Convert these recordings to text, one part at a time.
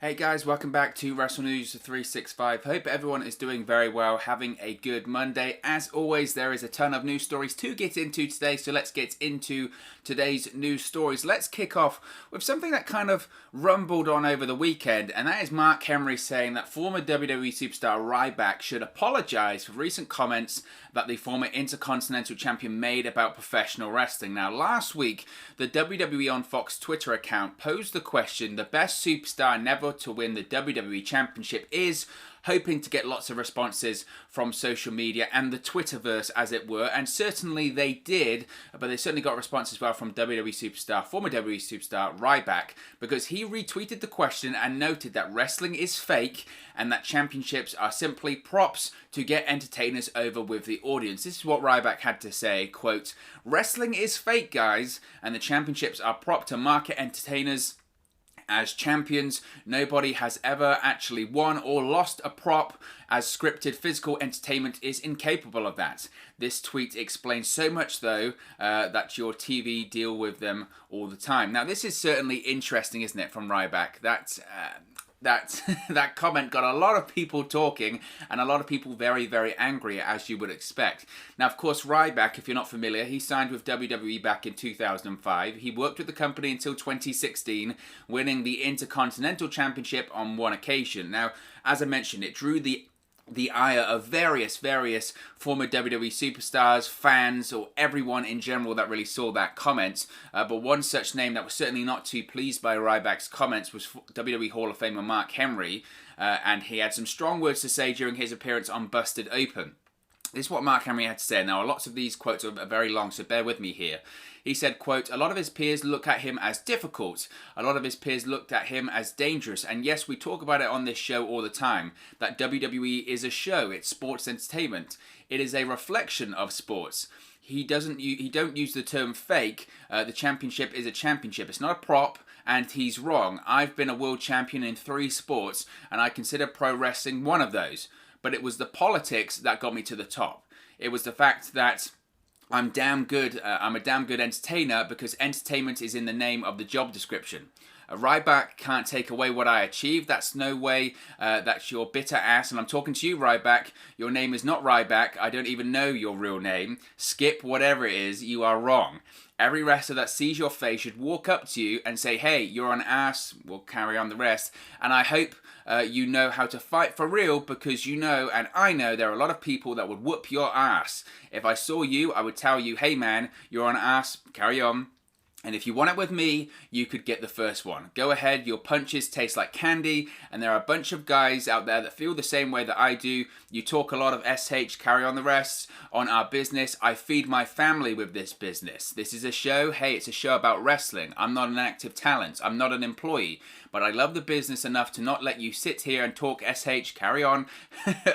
Hey guys, welcome back to Wrestle News 365. Hope everyone is doing very well, having a good Monday. As always, there is a ton of news stories to get into today, so let's get into today's news stories. Let's kick off with something that kind of rumbled on over the weekend, and that is Mark Henry saying that former WWE superstar Ryback should apologize for recent comments that the former Intercontinental Champion made about professional wrestling. Now, last week, the WWE on Fox Twitter account posed the question, the best superstar never to win the WWE Championship is, hoping to get lots of responses from social media and the Twitterverse, as it were, and certainly they did, but they certainly got a response as well from former WWE superstar Ryback, because he retweeted the question and noted that wrestling is fake and that championships are simply props to get entertainers over with the audience. This is what Ryback had to say, quote, "Wrestling is fake, guys, and the championships are prop to market entertainers as champions. Nobody has ever actually won or lost a prop, as scripted physical entertainment is incapable of that. This tweet explains so much, though, that your TV deal with them all the time." Now, this is certainly interesting, isn't it, from Ryback? That comment got a lot of people talking and a lot of people very, very angry, as you would expect. Now, of course, Ryback, if you're not familiar, he signed with WWE back in 2005. He worked with the company until 2016, winning the Intercontinental Championship on one occasion. Now, as I mentioned, it drew the ire of various former WWE superstars, fans, or everyone in general that really saw that comment. But one such name that was certainly not too pleased by Ryback's comments was WWE Hall of Famer Mark Henry, and he had some strong words to say during his appearance on Busted Open. This is what Mark Henry had to say. Now, lots of these quotes are very long, so bear with me here. He said, quote, "A lot of his peers look at him as difficult. A lot of his peers looked at him as dangerous. And yes, we talk about it on this show all the time, that WWE is a show. It's sports entertainment. It is a reflection of sports. He don't use the term fake. The championship is a championship. It's not a prop. And he's wrong. I've been a world champion in 3 sports, and I consider pro wrestling one of those. But it was the politics that got me to the top. It was the fact that I'm damn good. I'm a damn good entertainer because entertainment is in the name of the job description. Ryback can't take away what I achieved. That's no way. That's your bitter ass. And I'm talking to you, Ryback. Your name is not Ryback. I don't even know your real name. Skip whatever it is. You are wrong. Every wrestler that sees your face should walk up to you and say, hey, you're an ass. We'll carry on the rest. And I hope you know how to fight for real, because you know, and I know, there are a lot of people that would whoop your ass. If I saw you, I would tell you, hey man, you're an ass, carry on. And if you want it with me, you could get the first one. Go ahead, your punches taste like candy, and there are a bunch of guys out there that feel the same way that I do. You talk a lot of SH, carry on the rest, on our business. I feed my family with this business. This is a show, hey, it's a show about wrestling. I'm not an active talent, I'm not an employee, but I love the business enough to not let you sit here and talk SH, carry on,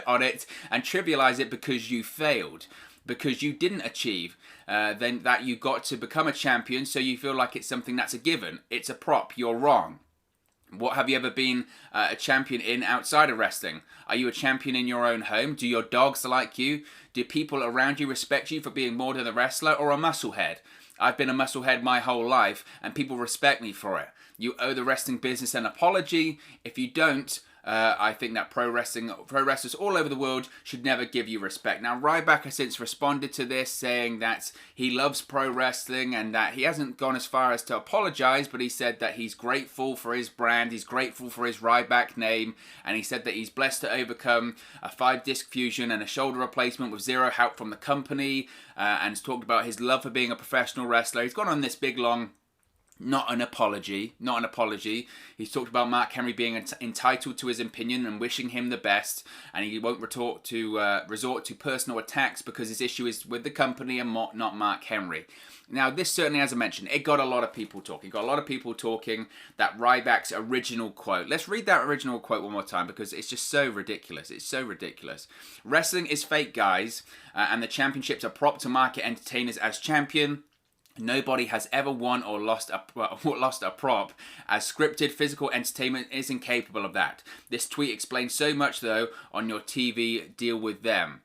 on it, and trivialize it because you failed. Because you didn't achieve, then that you got to become a champion, so you feel like it's something that's a given. It's a prop. You're wrong. What have you ever been a champion in outside of wrestling? Are you a champion in your own home? Do your dogs like you? Do people around you respect you for being more than a wrestler or a musclehead? I've been a musclehead my whole life, and people respect me for it. You owe the wrestling business an apology. If you don't, I think that pro wrestlers all over the world should never give you respect. Now, Ryback has since responded to this, saying that he loves pro wrestling and that he hasn't gone as far as to apologize, but he said that he's grateful for his brand, he's grateful for his Ryback name, and he said that he's blessed to overcome a 5-disc fusion and a shoulder replacement with zero help from the company, and he's talked about his love for being a professional wrestler. He's gone on this big, long not an apology. He's talked about Mark Henry being entitled to his opinion and wishing him the best, and he won't resort to personal attacks because his issue is with the company and not Mark Henry. Now, this certainly, as I mentioned, it got a lot of people talking. It got a lot of people talking that Ryback's original quote. Let's read that original quote one more time because it's just so ridiculous. It's so ridiculous. "Wrestling is fake, guys, and the championships are prop to market entertainers as champion. Nobody has ever won or lost a prop, as scripted physical entertainment is incapable of that. This tweet explains so much, though, on your TV deal with them."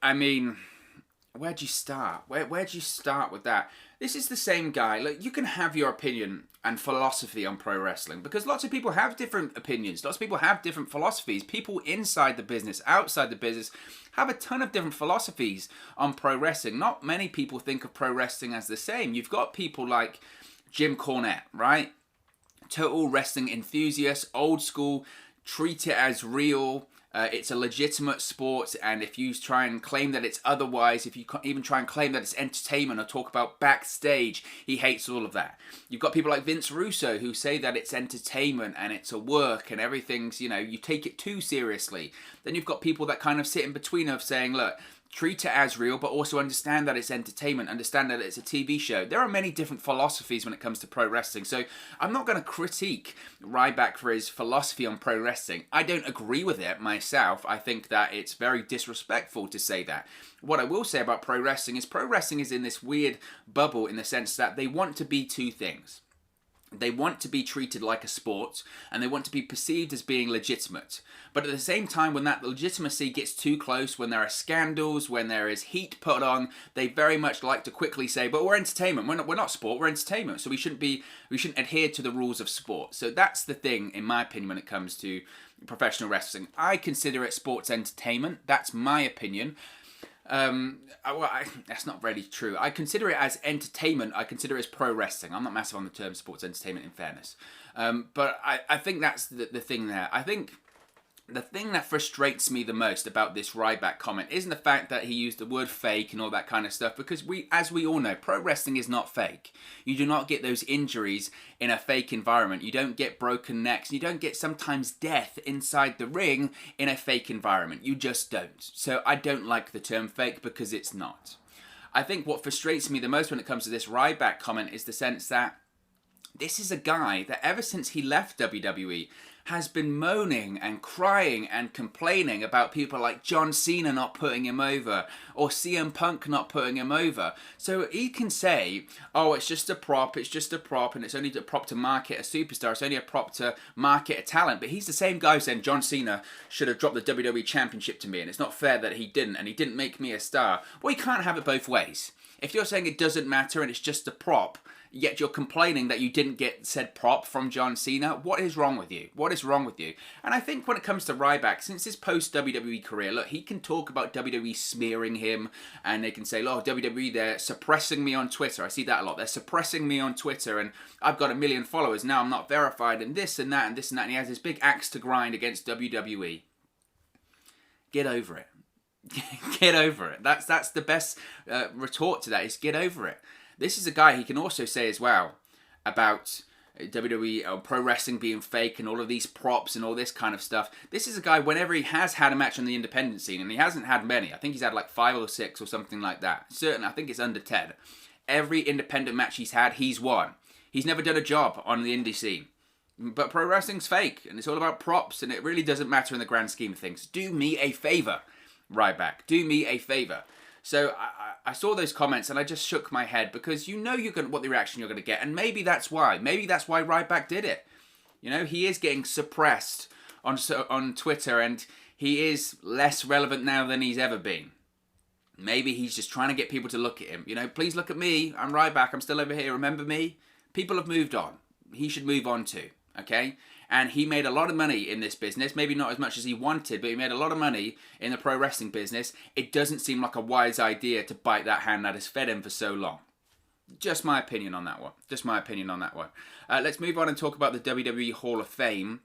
I mean, where'd you start? Where'd you start with that? This is the same guy. Look, you can have your opinion and philosophy on pro wrestling because lots of people have different opinions. Lots of people have different philosophies. People inside the business, outside the business, have a ton of different philosophies on pro wrestling. Not many people think of pro wrestling as the same. You've got people like Jim Cornette, right? Total wrestling enthusiast, old school, treat it as real. It's a legitimate sport, and if you try and claim that it's otherwise, if you even try and claim that it's entertainment or talk about backstage, he hates all of that. You've got people like Vince Russo who say that it's entertainment and it's a work and everything's, you take it too seriously. Then you've got people that kind of sit in between of saying, look, treat it as real, but also understand that it's entertainment, understand that it's a TV show. There are many different philosophies when it comes to pro wrestling, so I'm not going to critique Ryback for his philosophy on pro wrestling. I don't agree with it myself. I think that it's very disrespectful to say that. What I will say about pro wrestling is in this weird bubble in the sense that they want to be two things. They want to be treated like a sport, and they want to be perceived as being legitimate. But at the same time, when that legitimacy gets too close, when there are scandals, when there is heat put on, they very much like to quickly say, but we're entertainment, we're not sport, we're entertainment, so we shouldn't adhere to the rules of sport. So that's the thing, in my opinion, when it comes to professional wrestling. I consider it sports entertainment, that's my opinion. That's not really true. I consider it as entertainment. I consider it as pro wrestling. I'm not massive on the term sports entertainment, in fairness. But I think that's the thing there. I think the thing that frustrates me the most about this Ryback comment isn't the fact that he used the word fake and all that kind of stuff, because as we all know, pro wrestling is not fake. You do not get those injuries in a fake environment. You don't get broken necks. You don't get sometimes death inside the ring in a fake environment. You just don't. So I don't like the term fake because it's not. I think what frustrates me the most when it comes to this Ryback comment is the sense that this is a guy that ever since he left WWE has been moaning and crying and complaining about people like John Cena not putting him over or CM Punk not putting him over. So he can say, oh, it's just a prop, and it's only a prop to market a superstar, it's only a prop to market a talent. But he's the same guy saying John Cena should have dropped the WWE Championship to me, and it's not fair that he didn't, and he didn't make me a star. Well, you can't have it both ways. If you're saying it doesn't matter and it's just a prop, yet you're complaining that you didn't get said prop from John Cena, what is wrong with you? What is wrong with you? And I think when it comes to Ryback, since his post-WWE career, look, he can talk about WWE smearing him, and they can say, oh, WWE, they're suppressing me on Twitter. I see that a lot. They're suppressing me on Twitter, and I've got 1 million followers. Now I'm not verified, and this and that, and this and that, and he has this big axe to grind against WWE. Get over it. Get over it. That's the best retort to that, is get over it. This is a guy he can also say as well about WWE pro wrestling being fake and all of these props and all this kind of stuff. This is a guy, whenever he has had a match on the independent scene, and he hasn't had many, I think he's had like 5 or 6 or something like that. Certainly, I think it's under 10. Every independent match he's had, he's won. He's never done a job on the indie scene. But pro wrestling's fake, and it's all about props, and it really doesn't matter in the grand scheme of things. Do me a favor, Ryback. Do me a favor. So I saw those comments and I just shook my head, because you know what the reaction you're going to get, and maybe that's why. Maybe that's why Ryback did it. He is getting suppressed on Twitter, and he is less relevant now than he's ever been. Maybe he's just trying to get people to look at him. Please look at me. I'm Ryback. I'm still over here. Remember me? People have moved on. He should move on too. Okay? And he made a lot of money in this business. Maybe not as much as he wanted, but he made a lot of money in the pro wrestling business. It doesn't seem like a wise idea to bite that hand that has fed him for so long. Just my opinion on that one. Let's move on and talk about the WWE Hall of Fame,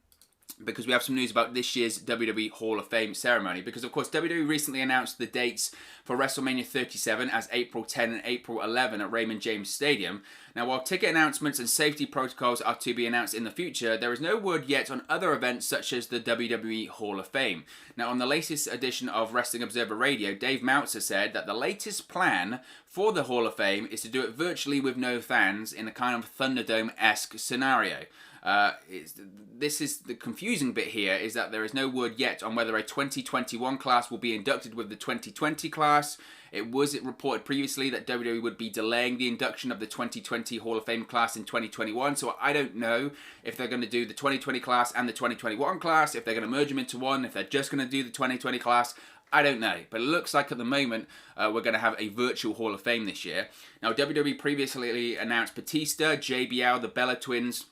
because we have some news about this year's WWE Hall of Fame ceremony. Because, of course, WWE recently announced the dates for WrestleMania 37 as April 10 and April 11 at Raymond James Stadium. Now, while ticket announcements and safety protocols are to be announced in the future, there is no word yet on other events such as the WWE Hall of Fame. Now, on the latest edition of Wrestling Observer Radio, Dave Meltzer said that the latest plan for the Hall of Fame is to do it virtually with no fans in a kind of Thunderdome-esque scenario. This is the confusing bit here, is that there is no word yet on whether a 2021 class will be inducted with the 2020 class. It was reported previously that WWE would be delaying the induction of the 2020 Hall of Fame class in 2021, so I don't know if they're going to do the 2020 class and the 2021 class, if they're going to merge them into one, if they're just going to do the 2020 class. I don't know, but it looks like at the moment we're going to have a virtual Hall of Fame this year. Now, WWE previously announced Batista, JBL, the Bella Twins,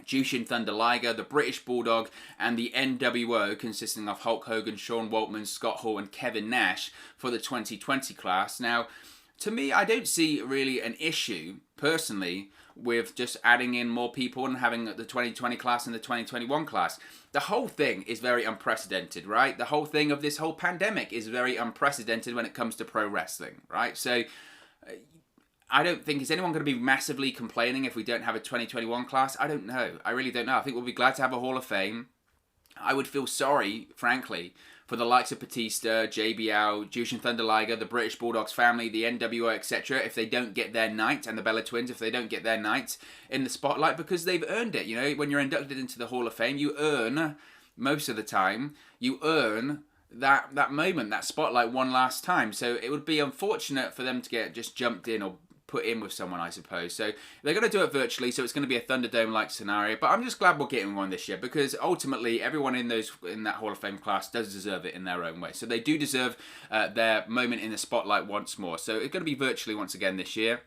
Jushin Thunder Liger, the British Bulldog, and the NWO, consisting of Hulk Hogan, Sean Waltman, Scott Hall, and Kevin Nash for the 2020 class. Now, to me, I don't see really an issue, personally, with just adding in more people and having the 2020 class and the 2021 class. The whole thing is very unprecedented, right? The whole thing of this whole pandemic is very unprecedented when it comes to pro wrestling, right? So I don't think, is anyone going to be massively complaining if we don't have a 2021 class? I don't know. I really don't know. I think we'll be glad to have a Hall of Fame. I would feel sorry, frankly, for the likes of Batista, JBL, Jushin Thunder Liger, the British Bulldogs family, the NWO, etc., if they don't get their night, and the Bella Twins, if they don't get their night in the spotlight, because they've earned it. You know, when you're inducted into the Hall of Fame, you earn, most of the time, you earn that moment, that spotlight one last time. So it would be unfortunate for them to get just jumped in or put in with someone, I suppose. So they're going to do it virtually, so it's going to be a Thunderdome-like scenario. But I'm just glad we're getting one this year, because ultimately everyone in that Hall of Fame class does deserve it in their own way. So they do deserve their moment in the spotlight once more. So it's going to be virtually once again this year.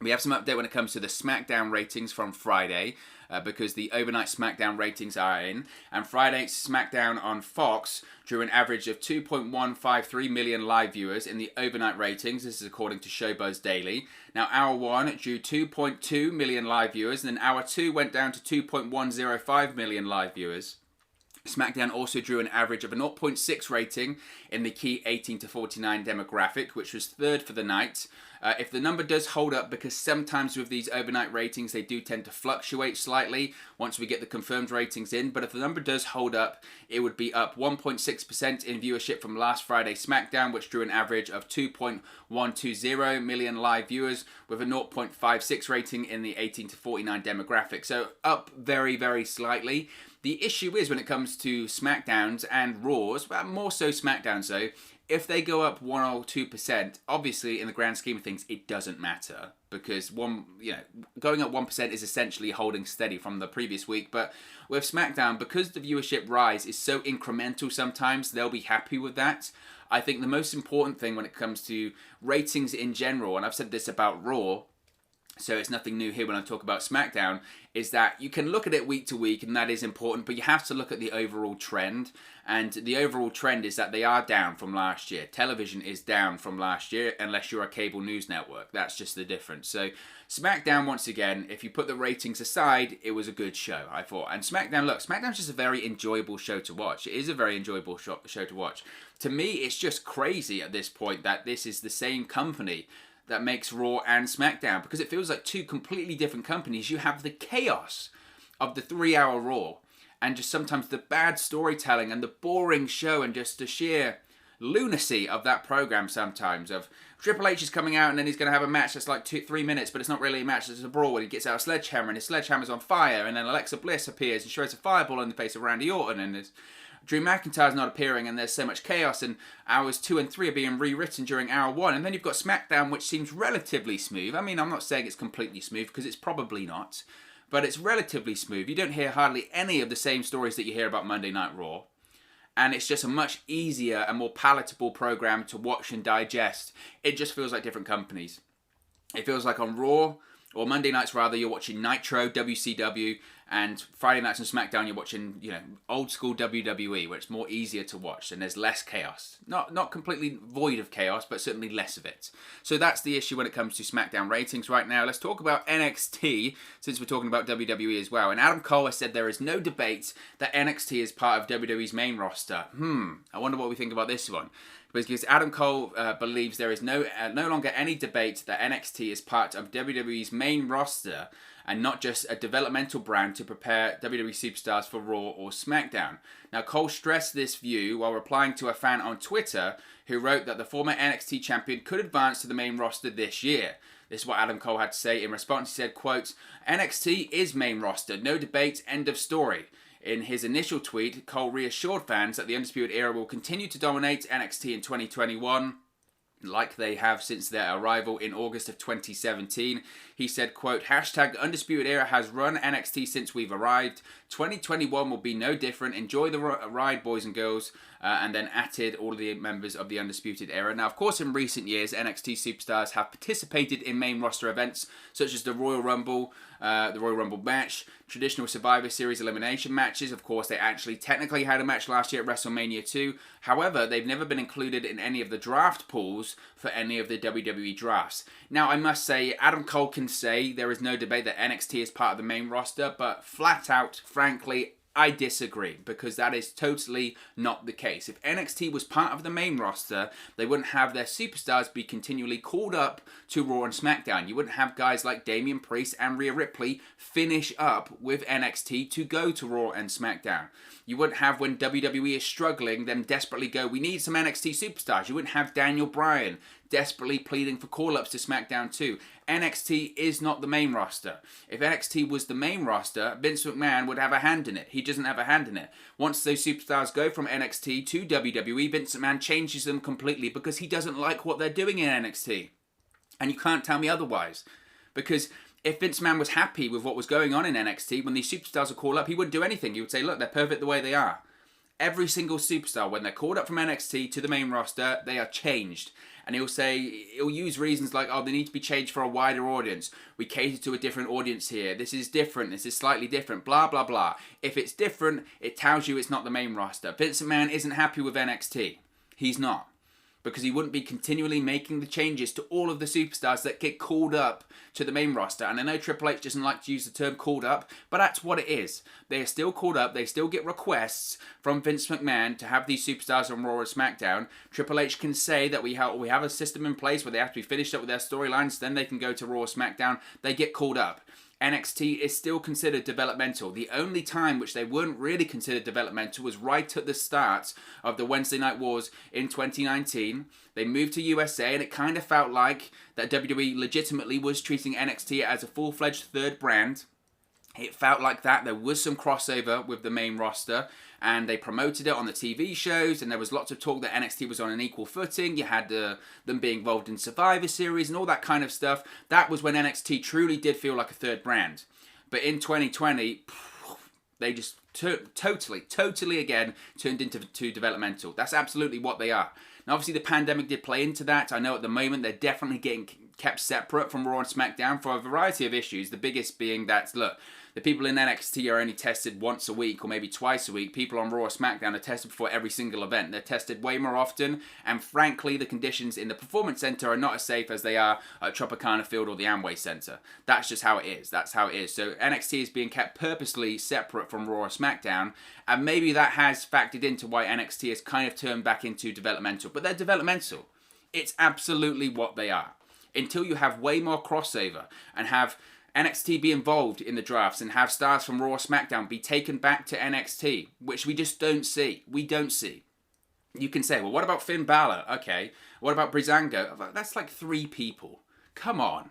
We have some update when it comes to the SmackDown ratings from Friday, because the overnight SmackDown ratings are in. And Friday's SmackDown on Fox drew an average of 2.153 million live viewers in the overnight ratings. This is according to Showbuzz Daily. Now, Hour 1 drew 2.2 million live viewers, and then Hour 2 went down to 2.105 million live viewers. SmackDown also drew an average of a 0.6 rating in the key 18 to 49 demographic, which was third for the night. If the number does hold up, because sometimes with these overnight ratings, they do tend to fluctuate slightly once we get the confirmed ratings in. But if the number does hold up, it would be up 1.6% in viewership from last Friday's SmackDown, which drew an average of 2.120 million live viewers with a 0.56 rating in the 18 to 49 demographic. So up very, very slightly. The issue is when it comes to SmackDowns and Raws, but more so SmackDowns though, if they go up 1 or 2%, obviously in the grand scheme of things, it doesn't matter, because going up 1% is essentially holding steady from the previous week. But with SmackDown, because the viewership rise is so incremental sometimes, they'll be happy with that. I think the most important thing when it comes to ratings in general, and I've said this about Raw, so it's nothing new here when I talk about SmackDown, is that you can look at it week to week, and that is important, but you have to look at the overall trend. And the overall trend is that they are down from last year. Television is down from last year, unless you're a cable news network. That's just the difference. So SmackDown, once again, if you put the ratings aside, it was a good show, I thought. And SmackDown, look, SmackDown's just a very enjoyable show to watch. It is a very enjoyable show to watch. To me, it's just crazy at this point that this is the same company that makes Raw and SmackDown, because it feels like two completely different companies. You have the chaos of the 3-hour Raw, and just sometimes the bad storytelling and the boring show and just the sheer lunacy of that program sometimes. Of Triple H is coming out and then he's going to have a match that's like 2-3 minutes, but it's not really a match, it's a brawl, and he gets out a sledgehammer and his sledgehammer's on fire, and then Alexa Bliss appears and throws a fireball in the face of Randy Orton, and there's Drew McIntyre's not appearing, and there's so much chaos, and hours 2 and 3 are being rewritten during hour 1, and then you've got SmackDown, which seems relatively smooth. I mean, I'm not saying it's completely smooth, because it's probably not, but it's relatively smooth. You don't hear hardly any of the same stories that you hear about Monday Night Raw, and it's just a much easier and more palatable program to watch and digest. It just feels like different companies. It feels like on Raw, or Monday nights rather, you're watching Nitro, WCW, and Friday nights on SmackDown you're watching, old school WWE, where it's more easier to watch and there's less chaos. Not completely void of chaos, but certainly less of it. So that's the issue when it comes to SmackDown ratings right now. Let's talk about NXT, since we're talking about WWE as well. And Adam Cole has said there is no debate that NXT is part of WWE's main roster. I wonder what we think about this one. Because Adam Cole believes there is no longer any debate that NXT is part of WWE's main roster and not just a developmental brand to prepare WWE superstars for Raw or SmackDown. Now, Cole stressed this view while replying to a fan on Twitter who wrote that the former NXT champion could advance to the main roster this year. This is what Adam Cole had to say. In response, he said, quote, "NXT is main roster, no debate, end of story." In his initial tweet, Cole reassured fans that the Undisputed Era will continue to dominate NXT in 2021. like they have since their arrival in August of 2017. He said, quote, hashtag Undisputed Era has run NXT since we've arrived. 2021 will be no different. Enjoy the ride, boys and girls. And then added all of the members of the Undisputed Era. Now, of course, in recent years, NXT superstars have participated in main roster events such as the Royal Rumble match, traditional Survivor Series elimination matches. Of course, they actually technically had a match last year at WrestleMania 2. However, they've never been included in any of the draft pools for any of the WWE drafts. Now, I must say, Adam Cole can say there is no debate that NXT is part of the main roster, but flat out, frankly, I disagree, because that is totally not the case. If NXT was part of the main roster, they wouldn't have their superstars be continually called up to Raw and SmackDown. You wouldn't have guys like Damian Priest and Rhea Ripley finish up with NXT to go to Raw and SmackDown. You wouldn't have, when WWE is struggling, them desperately go, we need some NXT superstars. You wouldn't have Daniel Bryan desperately pleading for call-ups to SmackDown too. NXT is not the main roster. If NXT was the main roster, Vince McMahon would have a hand in it. He doesn't have a hand in it. Once those superstars go from NXT to WWE, Vince McMahon changes them completely because he doesn't like what they're doing in NXT. And you can't tell me otherwise. Because if Vince McMahon was happy with what was going on in NXT, when these superstars would call up, he wouldn't do anything. He would say, look, they're perfect the way they are. Every single superstar, when they're called up from NXT to the main roster, they are changed. And he'll use reasons like, oh, they need to be changed for a wider audience. We cater to a different audience here. This is different. This is slightly different. Blah, blah, blah. If it's different, it tells you it's not the main roster. Vince McMahon isn't happy with NXT. He's not. Because he wouldn't be continually making the changes to all of the superstars that get called up to the main roster. And I know Triple H doesn't like to use the term called up, but that's what it is. They are still called up. They still get requests from Vince McMahon to have these superstars on Raw or SmackDown. Triple H can say that we have a system in place where they have to be finished up with their storylines, then they can go to Raw or SmackDown. They get called up. NXT is still considered developmental. The only time which they weren't really considered developmental was right at the start of the Wednesday Night Wars in 2019. They moved to USA, and it kind of felt like that WWE legitimately was treating NXT as a full-fledged third brand. It felt like that. There was some crossover with the main roster, and they promoted it on the TV shows, and there was lots of talk that NXT was on an equal footing. You had them being involved in Survivor Series and all that kind of stuff. That was when NXT truly did feel like a third brand. But in 2020, they just totally again turned into developmental. That's absolutely what they are. Now, obviously, the pandemic did play into that. I know at the moment they're definitely getting kept separate from Raw and SmackDown for a variety of issues. The biggest being that, look, the people in NXT are only tested once a week or maybe twice a week. People on Raw or SmackDown are tested before every single event. They're tested way more often, and frankly, the conditions in the Performance Center are not as safe as they are at Tropicana Field or the Amway Center. That's just how it is. That's how it is. So NXT is being kept purposely separate from Raw or SmackDown, and maybe that has factored into why NXT has kind of turned back into developmental. But they're developmental. It's absolutely what they are. Until you have way more crossover and have NXT be involved in the drafts and have stars from Raw or SmackDown be taken back to NXT, which we just don't see. We don't see. You can say, well, what about Finn Balor? Okay. What about Breezango? That's like 3 people. Come on.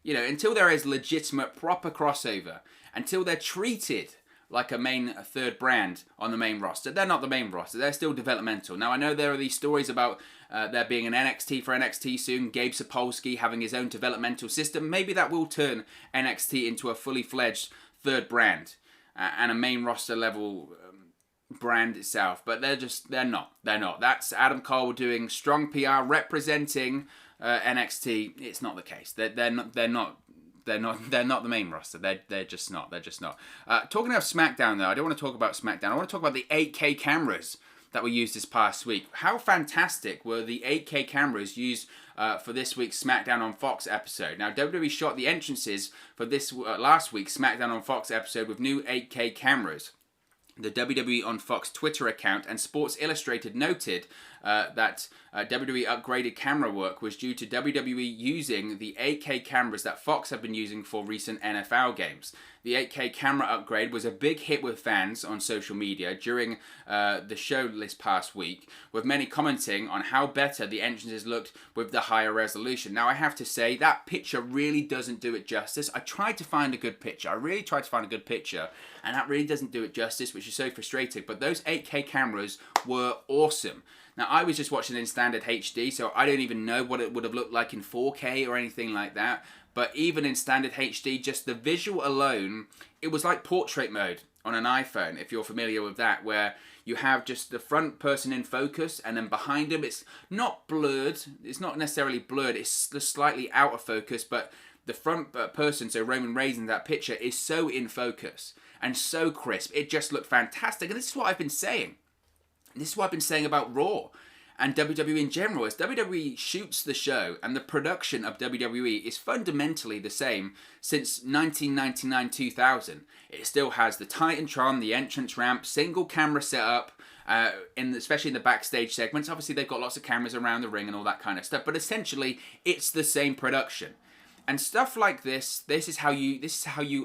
You know, until there is legitimate, proper crossover, until they're treated like a third brand on the main roster. They're not the main roster. They're still developmental. Now, I know there are these stories about there being an NXT for NXT soon, Gabe Sapolsky having his own developmental system. Maybe that will turn NXT into a fully fledged third brand and a main roster level brand itself. But they're not. That's Adam Cole doing strong PR representing NXT. It's not the case. They're not the main roster. They're just not. Talking about SmackDown though, I don't want to talk about SmackDown. I want to talk about the 8K cameras that were used this past week. How fantastic were the 8K cameras used for this week's SmackDown on Fox episode? Now, WWE shot the entrances for this last week's SmackDown on Fox episode with new 8K cameras. The WWE on Fox Twitter account and Sports Illustrated noted that WWE upgraded camera work was due to WWE using the 8K cameras that Fox have been using for recent NFL games. the 8K camera upgrade was a big hit with fans on social media during the show this past week, with many commenting on how better the entrances looked with the higher resolution. Now, I have to say, that picture really doesn't do it justice. I tried to find a good picture. I really tried to find a good picture, and that really doesn't do it justice, which is so frustrating. But those 8K cameras were awesome. Now, I was just watching in standard HD, so I don't even know what it would have looked like in 4K or anything like that. But even in standard HD, just the visual alone, it was like portrait mode on an iPhone, if you're familiar with that, where you have just the front person in focus, and then behind him, it's not blurred. It's not necessarily blurred. It's just slightly out of focus, but the front person, so Roman Reigns in that picture, is so in focus and so crisp. It just looked fantastic. And this is what I've been saying. This is what I've been saying about Raw and WWE in general. As WWE shoots the show, and the production of WWE is fundamentally the same since 1999-2000. It still has the Titantron, the entrance ramp, single camera setup, especially in the backstage segments. Obviously, they've got lots of cameras around the ring and all that kind of stuff, but essentially, it's the same production. And stuff like this is how you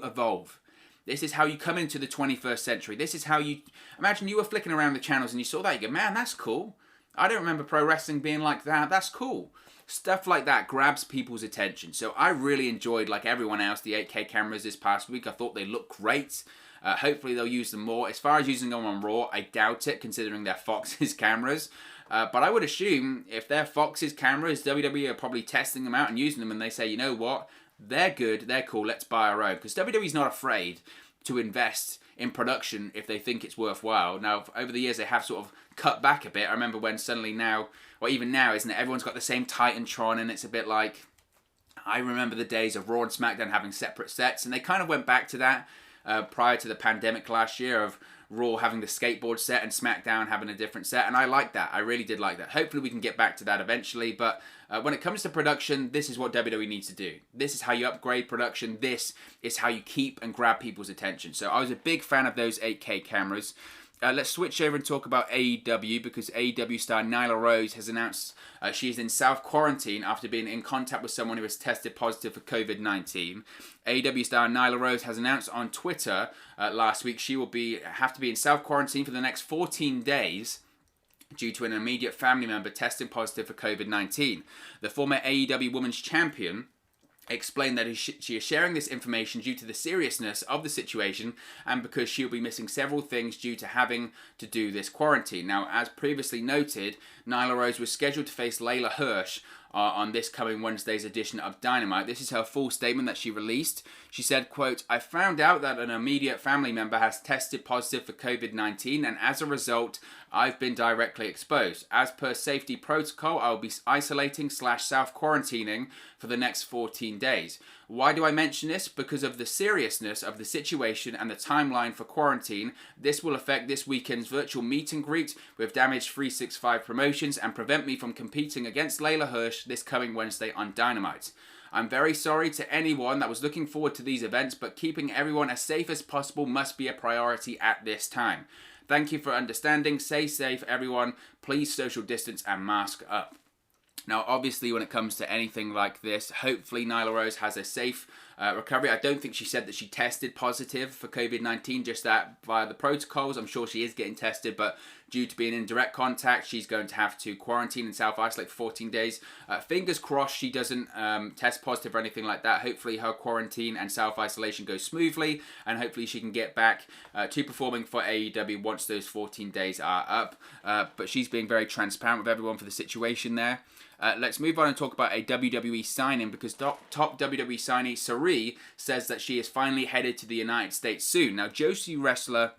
evolve. This is how you come into the 21st century. This is how you... Imagine you were flicking around the channels and you saw that. You go, man, that's cool. I don't remember pro wrestling being like that. That's cool. Stuff like that grabs people's attention. So I really enjoyed, like everyone else, the 8K cameras this past week. I thought they looked great. Hopefully they'll use them more. As far as using them on Raw, I doubt it, considering they're Fox's cameras. But I would assume if they're Fox's cameras, WWE are probably testing them out and using them, and they say, you know what? They're good, they're cool, let's buy our own. Because WWE's not afraid to invest in production if they think it's worthwhile. Now, over the years, they have sort of cut back a bit. I remember when suddenly now, or even now, isn't it? Everyone's got the same Titantron, and it's a bit like... I remember the days of Raw and SmackDown having separate sets, and they kind of went back to that prior to the pandemic last year, of Raw having the skateboard set and SmackDown having a different set, and I like that. I really did like that. Hopefully we can get back to that eventually, but when it comes to production, this is what WWE needs to do. This is how you upgrade production. This is how you keep and grab people's attention. So I was a big fan of those 8K cameras. Let's switch over and talk about AEW, because AEW star Nyla Rose has announced she is in self-quarantine after being in contact with someone who has tested positive for COVID-19. AEW star Nyla Rose has announced on Twitter last week she will have to be in self-quarantine for the next 14 days due to an immediate family member testing positive for COVID-19. The former AEW Women's Champion explained that she is sharing this information due to the seriousness of the situation and because she'll be missing several things due to having to do this quarantine. Now, as previously noted, Nyla Rose was scheduled to face Layla Hirsch on this coming Wednesday's edition of Dynamite. This is her full statement that she released. She said, quote, "I found out that an immediate family member has tested positive for COVID-19, and as a result, I've been directly exposed. As per safety protocol, I will be isolating/self-quarantining for the next 14 days. Why do I mention this? Because of the seriousness of the situation and the timeline for quarantine. This will affect this weekend's virtual meet and greet with Damage 365 Promotions and prevent me from competing against Layla Hirsch this coming Wednesday on Dynamite. I'm very sorry to anyone that was looking forward to these events, but keeping everyone as safe as possible must be a priority at this time. Thank you for understanding. Stay safe, everyone. Please social distance and mask up." Now, obviously, when it comes to anything like this, hopefully Nyla Rose has a safe recovery. I don't think she said that she tested positive for COVID-19, just that via the protocols. I'm sure she is getting tested, but due to being in direct contact, she's going to have to quarantine and self-isolate for 14 days. Fingers crossed she doesn't test positive or anything like that. Hopefully her quarantine and self-isolation goes smoothly, and hopefully she can get back to performing for AEW once those 14 days are up. But she's being very transparent with everyone for the situation there. Let's move on and talk about a WWE signing, because top WWE signee Sareee says that she is finally headed to the United States soon. Now, Joshi wrestler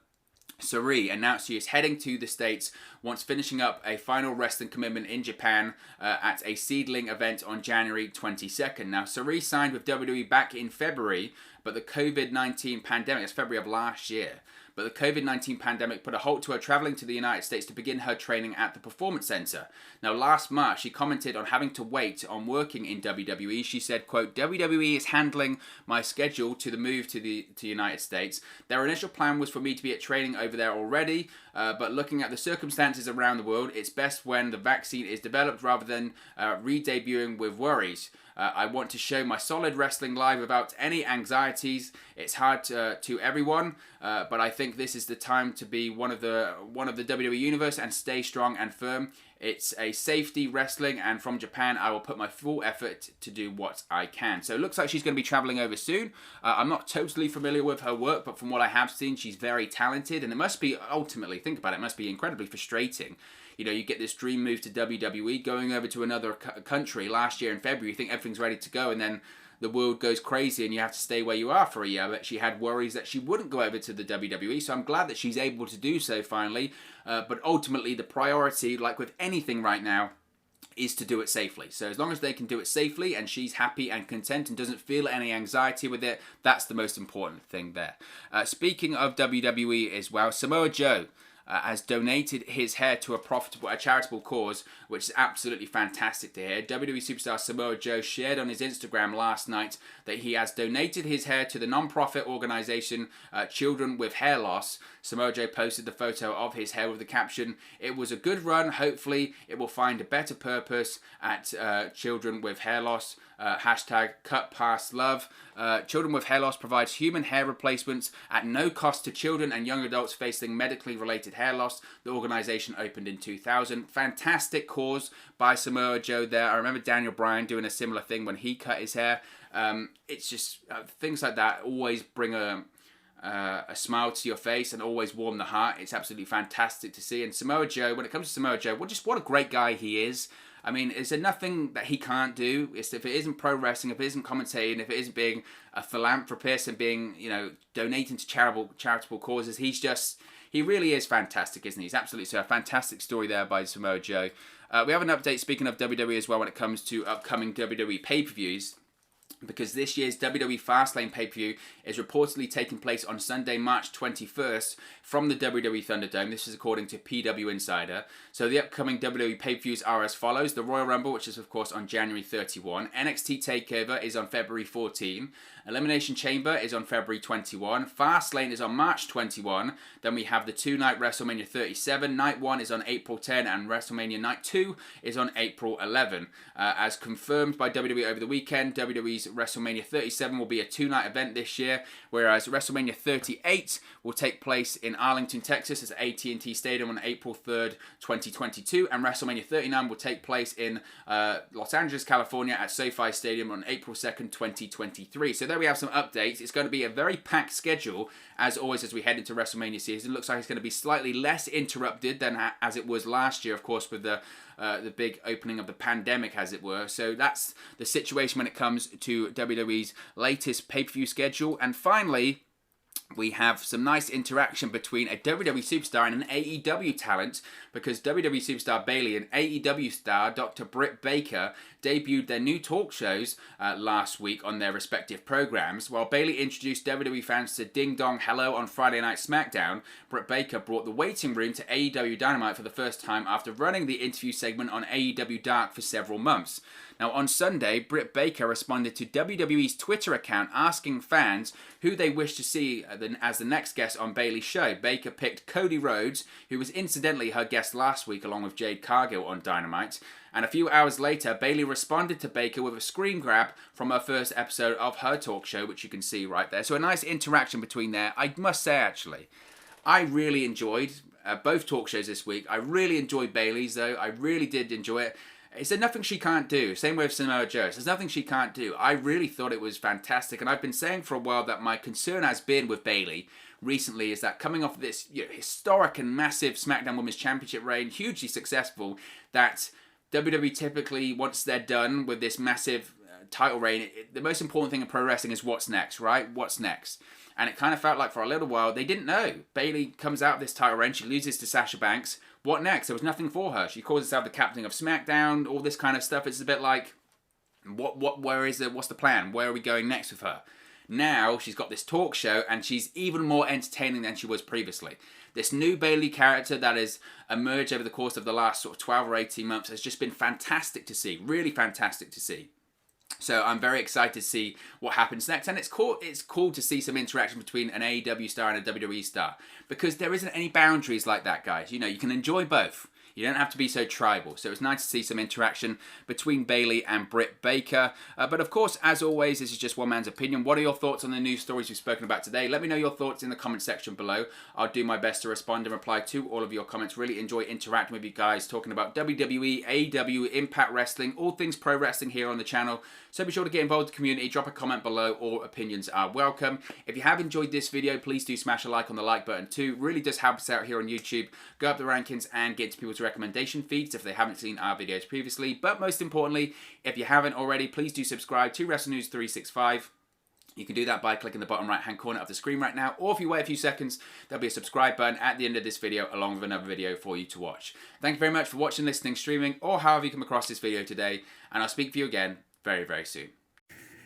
Sareee announced she is heading to the States once finishing up a final wrestling commitment in Japan at a seedling event on January 22nd. Now, Sareee signed with WWE back in February, but the COVID-19 pandemic, that's February of last year, but the COVID-19 pandemic put a halt to her traveling to the United States to begin her training at the Performance Center. Now, last March, she commented on having to wait on working in WWE. She said, quote, "WWE is handling my schedule to the move to the United States. Their initial plan was for me to be at training over there already, but looking at the circumstances around the world, it's best when the vaccine is developed rather than re-debuting with worries. I want to show my solid wrestling live without any anxieties. It's hard to everyone, but I think this is the time to be one of the WWE Universe and stay strong and firm. It's a safety wrestling, and from Japan, I will put my full effort to do what I can. So it looks like she's going to be traveling over soon. I'm not totally familiar with her work, but from what I have seen, she's very talented, and it must be, ultimately, think about it, it must be incredibly frustrating. You know, you get this dream move to WWE, going over to another country last year in February, you think everything's ready to go, and then the world goes crazy and you have to stay where you are for a year. But she had worries that she wouldn't go over to the WWE, so I'm glad that she's able to do so finally. But ultimately, the priority, like with anything right now, is to do it safely. So as long as they can do it safely and she's happy and content and doesn't feel any anxiety with it, that's the most important thing there. Speaking of WWE as well, Samoa Joe has donated his hair to a charitable cause, which is absolutely fantastic to hear. WWE superstar Samoa Joe shared on his Instagram last night that he has donated his hair to the non-profit organization Children with Hair Loss. Samoa Joe posted the photo of his hair with the caption, "It was a good run. Hopefully it will find a better purpose at Children with Hair Loss. Hashtag cut past love." Children with Hair Loss provides human hair replacements at no cost to children and young adults facing medically related hair loss. The organization opened in 2000. Fantastic cause by Samoa Joe there. I remember Daniel Bryan doing a similar thing when he cut his hair. It's just things like that always bring a smile to your face and always warm the heart. It's absolutely fantastic to see. And Samoa Joe, when it comes to Samoa Joe, what a great guy he is. I mean, is there nothing that he can't do? If it isn't pro wrestling, if it isn't commentating, if it isn't being a philanthropist and being, donating to charitable causes, he really is fantastic, isn't he? He's absolutely so. A fantastic story there by Samoa Joe. We have an update, speaking of WWE as well, when it comes to upcoming WWE pay-per-views, because this year's WWE Fastlane pay-per-view is reportedly taking place on Sunday, March 21st from the WWE Thunderdome. This is according to PW Insider. So the upcoming WWE pay-per-views are as follows. The Royal Rumble, which is of course on January 31. NXT TakeOver is on February 14. Elimination Chamber is on February 21. Fastlane is on March 21. Then we have the two-night WrestleMania 37. Night 1 is on April 10 and WrestleMania Night 2 is on April 11. As confirmed by WWE over the weekend, WWE's WrestleMania 37 will be a two-night event this year, whereas WrestleMania 38 will take place in Arlington, Texas at AT&T Stadium on April 3rd, 2022, and WrestleMania 39 will take place in Los Angeles, California at SoFi Stadium on April 2nd, 2023. So there we have some updates. It's going to be a very packed schedule, as always, as we head into WrestleMania season. It looks like it's going to be slightly less interrupted than as it was last year, of course, with the big opening of the pandemic, as it were. So that's the situation when it comes to WWE's latest pay-per-view schedule. And finally, we have some nice interaction between a WWE superstar and an AEW talent, because WWE superstar Bayley and AEW star Dr. Britt Baker debuted their new talk shows last week on their respective programs. While Bayley introduced WWE fans to Ding Dong Hello on Friday Night SmackDown, Britt Baker brought the waiting room to AEW Dynamite for the first time after running the interview segment on AEW Dark for several months. Now, on Sunday, Britt Baker responded to WWE's Twitter account asking fans who they wish to see as the next guest on Bayley's show. Baker picked Cody Rhodes, who was incidentally her guest last week along with Jade Cargill on Dynamite. And a few hours later, Bayley responded to Baker with a screen grab from her first episode of her talk show, which you can see right there. So a nice interaction between there. I must say, actually, I really enjoyed both talk shows this week. I really enjoyed Bayley's, though. I really did enjoy it. Is there nothing she can't do? Same with Samoa Joe. There's nothing she can't do. I really thought it was fantastic. And I've been saying for a while that my concern has been with Bayley recently is that coming off of this historic and massive SmackDown Women's Championship reign, hugely successful, that WWE typically, once they're done with this massive title reign, the most important thing in pro wrestling is what's next, right? What's next? And it kind of felt like for a little while they didn't know. Bayley comes out of this title reign, she loses to Sasha Banks. What next? There was nothing for her. She calls herself the captain of SmackDown, all this kind of stuff. It's a bit like, what's the plan? Where are we going next with her? Now she's got this talk show and she's even more entertaining than she was previously. This new Bayley character that has emerged over the course of the last sort of 12 or 18 months has just been fantastic to see. Really fantastic to see. So I'm very excited to see what happens next. And it's cool to see some interaction between an AEW star and a WWE star, because there isn't any boundaries like that, guys. You know, you can enjoy both. You don't have to be so tribal. So it's nice to see some interaction between Bayley and Britt Baker. But of course, as always, this is just one man's opinion. What are your thoughts on the news stories we've spoken about today? Let me know your thoughts in the comment section below. I'll do my best to respond and reply to all of your comments. Really enjoy interacting with you guys, talking about WWE, AEW, Impact Wrestling, all things pro wrestling here on the channel. So be sure to get involved with the community. Drop a comment below. All opinions are welcome. If you have enjoyed this video, please do smash a like on the like button too. Really does help us out here on YouTube. Go up the rankings and get to people's recommendation feeds if they haven't seen our videos previously. But most importantly, if you haven't already, please do subscribe to Wrestle News 365. You can do that by clicking the bottom right hand corner of the screen right now, or if you wait a few seconds, there'll be a subscribe button at the end of this video along with another video for you to watch. Thank you very much for watching, listening, streaming, or however you come across this video today, and I'll speak to you again very, very soon.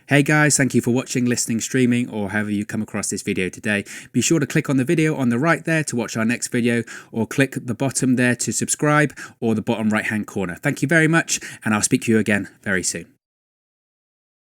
Hey guys, thank you for watching, listening, streaming, or however you come across this video today. Be sure to click on the video on the right there to watch our next video, or click the bottom there to subscribe, or the bottom right hand corner. Thank you very much, and I'll speak to you again very soon.